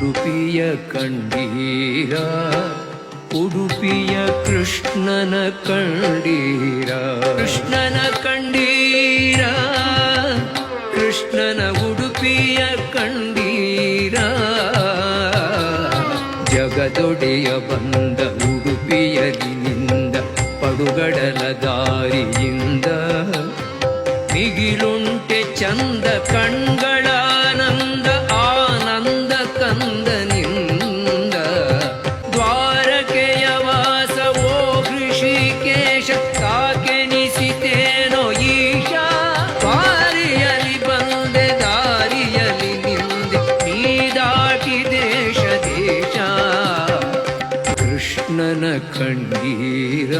ಉಡುಪಿಯ ಕಂಡೀರ ಉಡುಪಿಯ ಕೃಷ್ಣನ ಕಂಡೀರ ಕೃಷ್ಣನ ಕಂಡೀರ ಕೃಷ್ಣನ ಉಡುಪಿಯ ಕಂಡೀರ ಜಗದೊಡೆಯ ಬಂದ ಉಡುಪಿಯಲಿನಿಂದ ಪಡುಗಡಲ ದಾರಿಯಿಂದ ಮಿಗಿಲುಂಟೆ ಚಂದ ಕಣ್ಗಳಾನಂದ ಆನಂದ ಕಂದನಿಂದ ದ್ವಾರಕೆಯ ವಾಸವೋ ಋಷಿಕೇಶ ಕಾಕೆನಿಸಿತೇನೋ ಈಶ ದಾರಿಯಲಿ ಬಂದೆ ದಾರಿಯಲಿ ನಿಂದೆ ನೀ ದಾಟಿ ದೇಶ ದೇಶ ಕೃಷ್ಣನ ಕಂಡೀರ